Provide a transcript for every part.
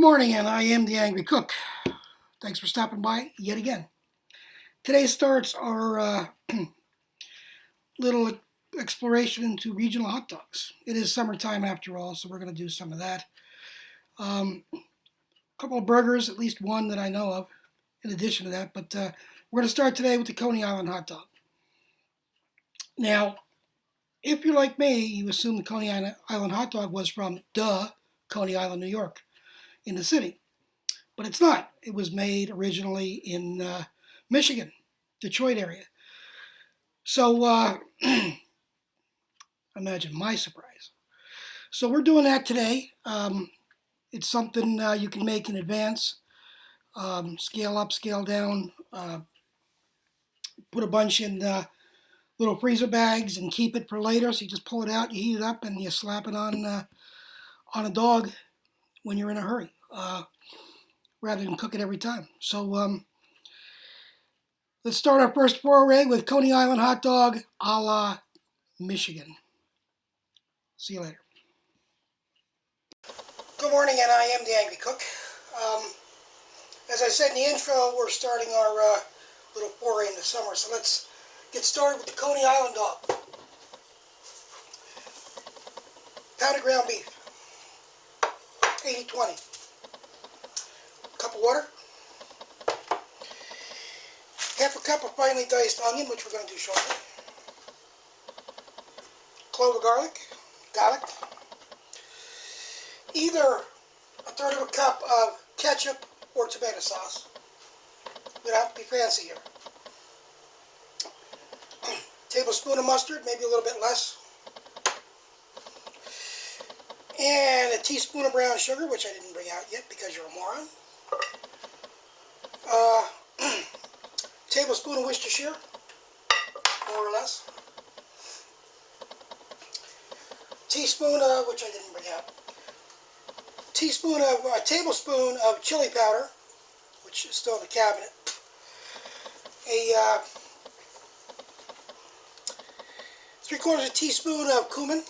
morning, and I am the Angry Cook. Thanks for stopping by yet again. Today starts our little exploration into regional hot dogs. It is summertime after all, so we're going to do some of that. A couple of burgers, at least one that I know of, in addition to that. But we're going to start today with the Coney Island Hot Dog. Now, if you're like me, you assume the Coney Island Hot Dog was from Coney Island, New York, in the city. But it's not. It was made originally in Michigan, Detroit area. So imagine my surprise. So we're doing that today. It's something you can make in advance. Scale up, scale down. Put a bunch in little freezer bags and keep it for later. So you just pull it out, you heat it up, and you slap it on a dog when you're in a hurry, rather than cook it every time. So let's start our first foray with Coney Island Hot Dog a la Michigan. See you later. Good morning, and I am the Angry Cook. As I said in the intro, we're starting our little foray in the summer, so let's get started with the Coney Island dog. Pound of ground beef, 80-20. Cup of water. Half a cup of finely diced onion, which we're going to do shortly. Clove of garlic. Either a third of a cup of ketchup or tomato sauce. We don't have to be fancy here. Tablespoon of mustard, maybe a little bit less. And a teaspoon of brown sugar, which I didn't bring out yet because you're a moron. Tablespoon of Worcestershire, more or less. Teaspoon of, which I didn't bring out. A tablespoon of chili powder, which is still in the cabinet. A 3/4 teaspoon of cumin.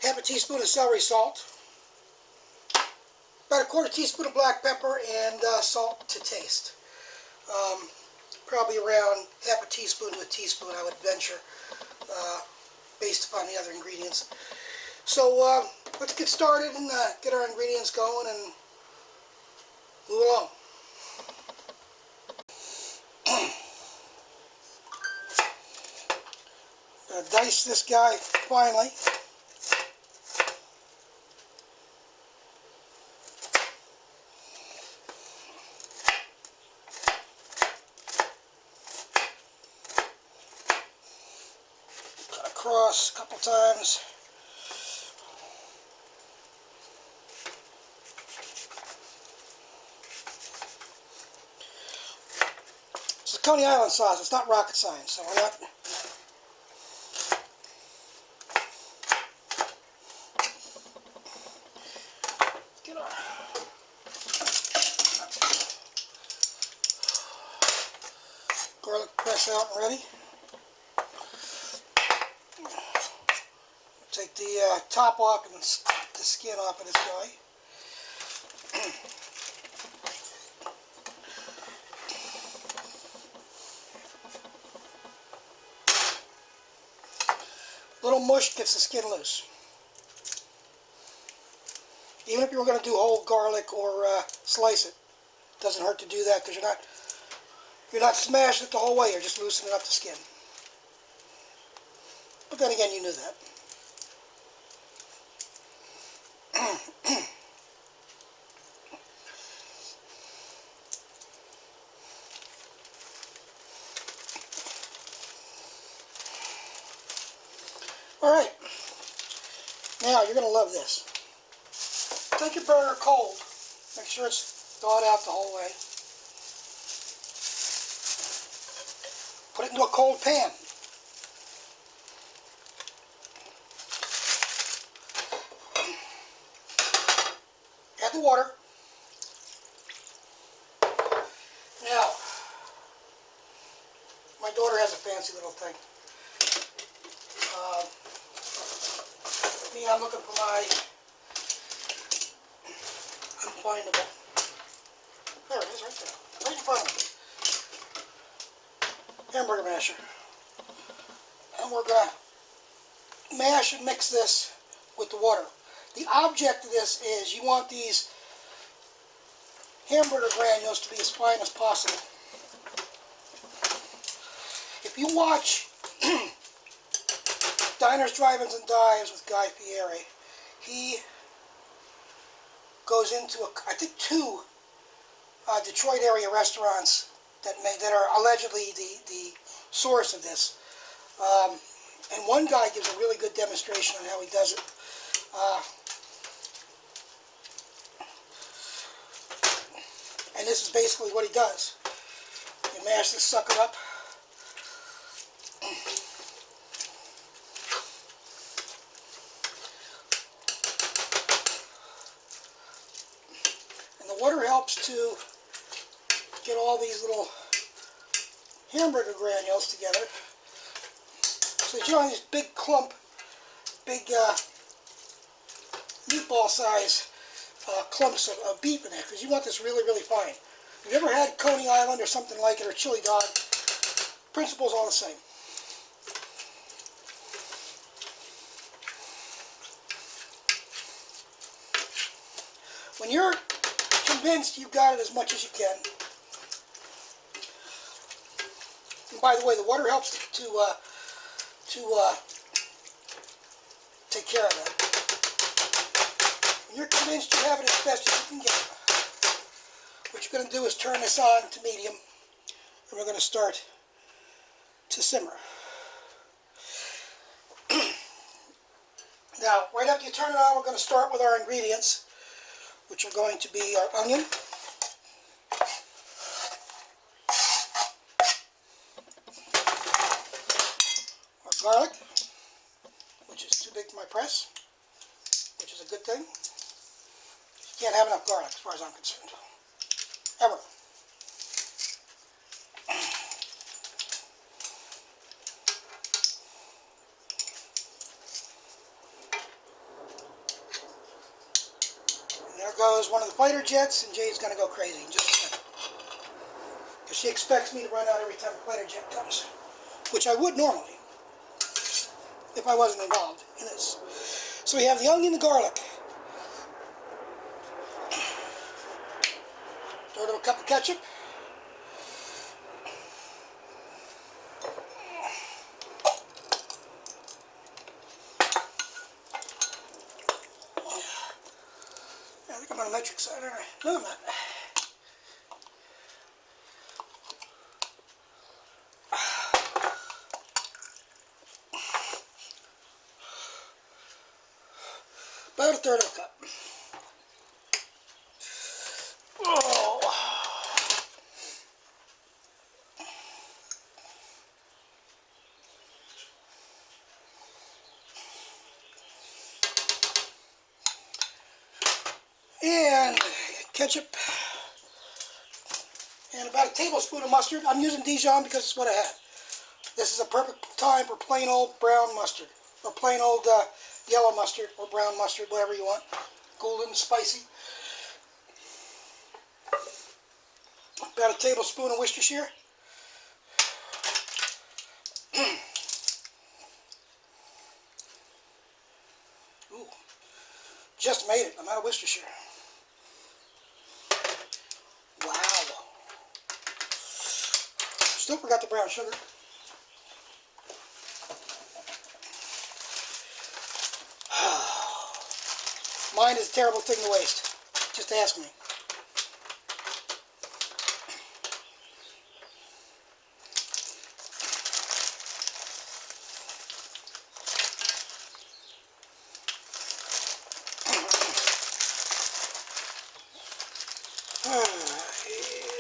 Half a teaspoon of celery salt. About a 1/4 teaspoon of black pepper and salt to taste. Probably around half a teaspoon to a teaspoon, I would venture, based upon the other ingredients. So let's get started and get our ingredients going and move along. Gonna dice this guy finely. Cut across a couple times. This is Coney Island sauce. It's not rocket science, so we're not. Get our garlic press out and ready. Take the top off and the skin off of this guy. Little mush gets the skin loose. Even if you were going to do whole garlic or slice it, doesn't hurt to do that because you're not smashing it the whole way. You're just loosening up the skin. But then again, you knew that. Alright, now you're going to love this. Take your burger cold. Make sure it's thawed out the whole way. Put it into a cold pan. Add the water. Now, my daughter has a fancy little thing. Me, I'm looking for my findable. There it is, right there. Right in front of me. Hamburger masher. And we're going to mash and mix this with the water. The object of this is you want these hamburger granules to be as fine as possible. If you watch Diners, Drive-Ins, and Dives with Guy Fieri, he goes into, I think, 2 Detroit area restaurants that are allegedly the source of this. And one guy gives a really good demonstration on how he does it. And this is basically what he does. You mash this sucker up. And the water helps to get all these little hamburger granules together. So that you don't have these big clump, big meatball size clumps of beef in there, because you want this really, really fine. If you've ever had Coney Island or something like it, or chili dog, principle's all the same. When you're convinced you've got it as much as you can, and by the way, the water helps to take care of that. When you're convinced you have it as best as you can get it, what you're going to do is turn this on to medium, and we're going to start to simmer. Now, right after you turn it on, we're going to start with our ingredients, which are going to be our onion, our garlic, which is too big for my press, which is a good thing. You can't have enough garlic as far as I'm concerned. Ever. And there goes one of the fighter jets, and Jay's going to go crazy in just a second. Because she expects me to run out every time a fighter jet comes, which I would normally, if I wasn't involved in this. So we have the onion and the garlic. Throw in a cup of ketchup. I think I'm on a metric side, aren't I? No, I'm not. About a third of a cup. Oh. And ketchup. And about a tablespoon of mustard. I'm using Dijon because it's what I had. This is a perfect time for plain old brown mustard. Or plain old yellow mustard or brown mustard, whatever you want. Golden, spicy. About a tablespoon of Worcestershire. Ooh, just made it. I'm out of Worcestershire. Wow. Still forgot the brown sugar. Mine is a terrible thing to waste. Just ask me. A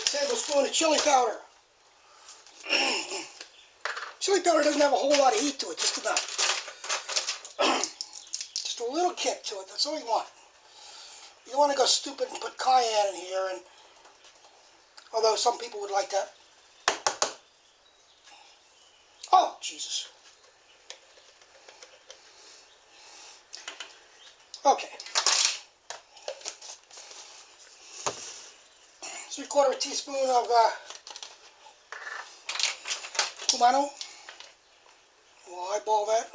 tablespoon of chili powder. Chili powder doesn't have a whole lot of heat to it, just enough. Just a little kick to it, that's all you want. You don't want to go stupid and put cayenne in here, and although some people would like that. Oh, Jesus. Okay. 3/4 teaspoon of cumin. We'll eyeball that.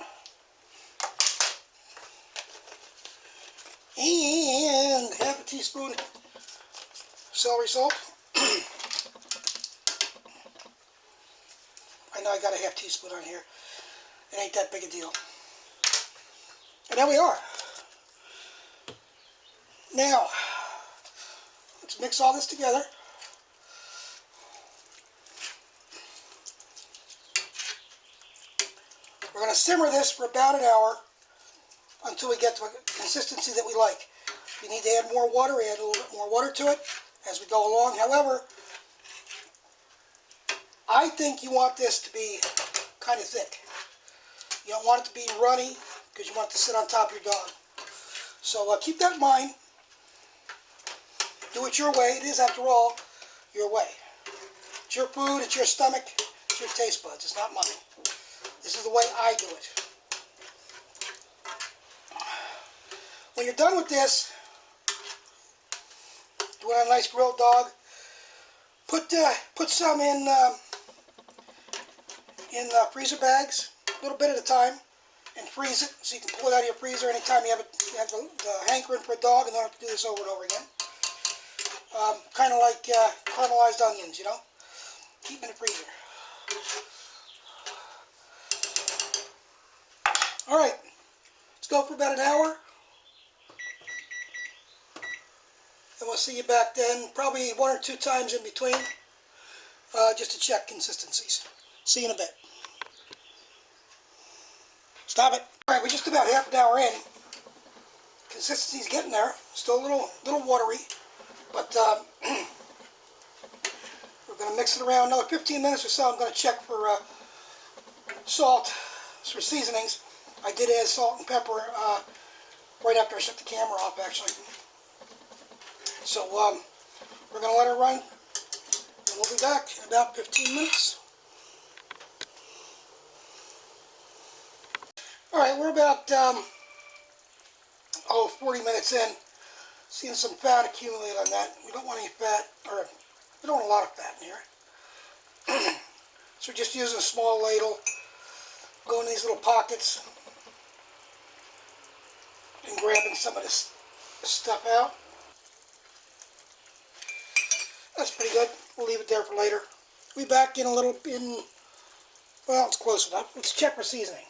And half a teaspoon celery salt. I know I got a half teaspoon on here. It ain't that big a deal. And there we are. Now, let's mix all this together. We're going to simmer this for about an hour until we get to a consistency that we like. If you need to add more water, add a little bit more water to it as we go along. However, I think you want this to be kind of thick. You don't want it to be runny because you want it to sit on top of your dog. So keep that in mind. Do it your way. It is, after all, your way. It's your food, it's your stomach, it's your taste buds. It's not mine. This is the way I do it. When you're done with this, do it on a nice grilled dog. Put some in freezer bags, a little bit at a time, and freeze it so you can pull it out of your freezer anytime you have the hankering for a dog and don't have to do this over and over again. Kind of like caramelized onions, you know. Keep them in the freezer. All right, let's go for about an hour. And we'll see you back then, probably 1 or 2 times in between, just to check consistencies. See you in a bit. Stop it. All right, we're just about half an hour in. Consistency's getting there. Still a little watery, but we're going to mix it around another 15 minutes or so. I'm going to check for salt, for seasonings. I did add salt and pepper right after I shut the camera off, actually. So we're going to let it run, and we'll be back in about 15 minutes. All right, we're about 40 minutes in. Seeing some fat accumulate on that. We don't want any fat, or we don't want a lot of fat in here. So we're just using a small ladle, go in these little pockets, and grabbing some of this stuff out. That's pretty good. We'll leave it there for later. We'll be back in a little, well, it's close enough. Let's check for seasoning.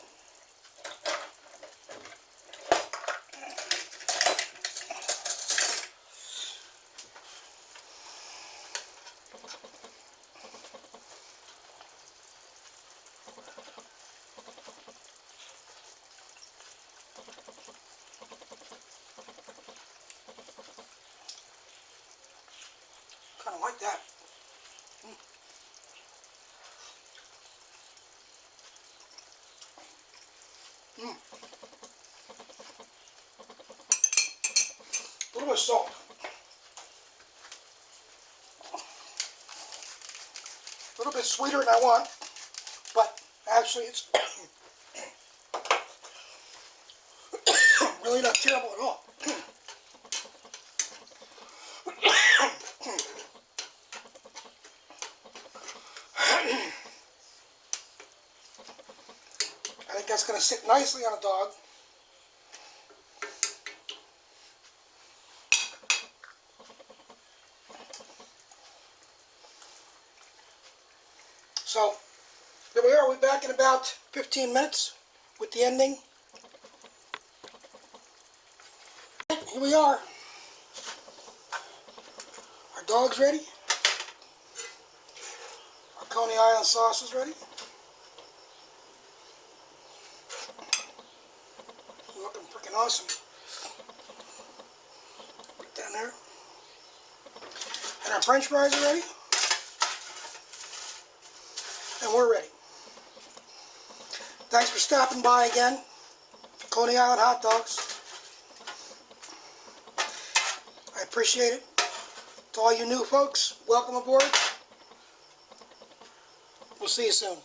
Kind of like that. A little bit of salt. A little bit sweeter than I want, but actually it's really not terrible at all. I think that's going to sit nicely on a dog. So, here we are. We'll be back in about 15 minutes with the ending. Here we are. Our dog's ready. Our Coney Island sauce is ready. Looking freaking awesome. Put down there. And our French fries are ready. And we're ready. Thanks for stopping by again. Coney Island Hot Dogs. I appreciate it. To all you new folks, welcome aboard. We'll see you soon.